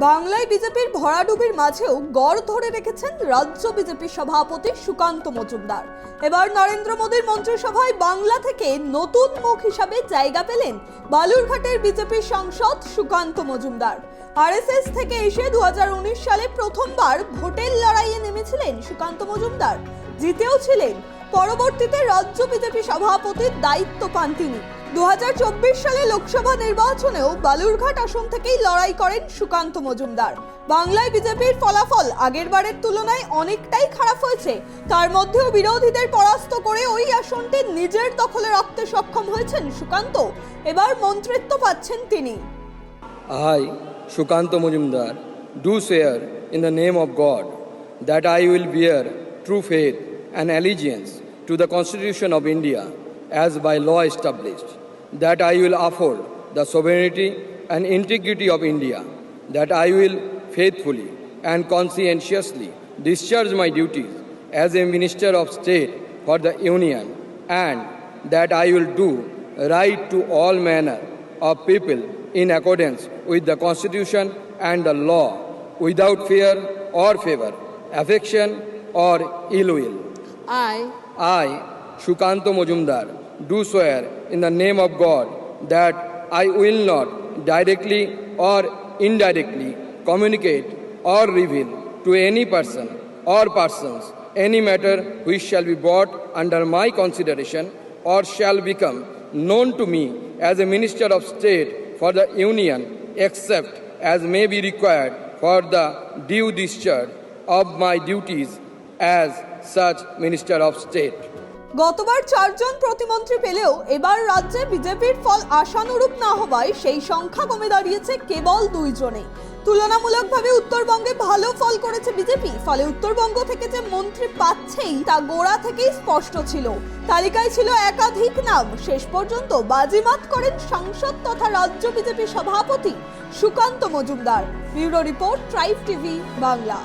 বাংলায় বিজেপির ভরাডুবির মাঝেও গড় ধরে রেখেছেন রাজ্য বিজেপি সভাপতি সুকান্ত মজুমদার। এবার নরেন্দ্র মোদীর মন্ত্রিসভায় বাংলা থেকে নতুন মুখ হিসাবে জায়গা পেলেন বালুরঘাটের বিজেপি সাংসদ সুকান্ত মজুমদার। আরএসএস থেকে এসে 2019 সালে প্রথমবার ভোটের লড়াইয়ে নেমেছিলেন সুকান্ত মজুমদার, জিতেও ছিলেন। পরবর্তীতে রাজ্য বিজেপি সভাপতির দায়িত্ব পান তিনি। 2024 সালে লোকসভা নির্বাচনেও বালুরঘাট আসন থেকেই লড়াই করেন সুকান্ত মজুমদার। বাংলায় বিজেপির ফলাফল আগের বারের তুলনায় অনেকটাই খারাপ হয়েছে, তার মধ্যেও বিরোধীদের পরাস্ত করে ওই আসনটি নিজের দখলে রাখতে সক্ষম হয়েছেন সুকান্ত। এবার মন্ত্রিত্ব পাচ্ছেন তিনি। I, Sukanta Majumdar, do swear in the name of God that I will bear true faith and allegiance to the Constitution of India as by law established, that I will uphold the sovereignty and integrity of India, that I will faithfully and conscientiously discharge my duties as a Minister of State for the Union, and that I will do right to all manner of people in accordance with the Constitution and the law, without fear or favor, affection or ill will. I, Sukanta Majumdar, do swear in the name of God that I will not directly or indirectly communicate or reveal to any person or persons any matter which shall be brought under my consideration or shall become known to me as a Minister of State for the Union, except as may be required for the due discharge of my duties as such Minister of State. গতবার 4 জন প্রতিমন্ত্রী পেলেও এবার রাজ্যে বিজেপির ফল আশানুরূপ না হওয়ায় সেই সংখ্যা কমে দাঁড়িয়েছে কেবল 2 জনে। তুলনামূলকভাবে উত্তরবঙ্গে ভালো ফল করেছে বিজেপি, ফলে উত্তরবঙ্গ থেকে যে মন্ত্রী পাচ্ছেই তা গোড়া থেকেই স্পষ্ট ছিল। তালিকায় ছিল একাধিক নাম, শেষ পর্যন্ত বাজিমাত করেন সাংসদ তথা রাজ্য বিজেপি সভাপতি Sukanta Majumdar. Bureau report, tribe TV Bangla.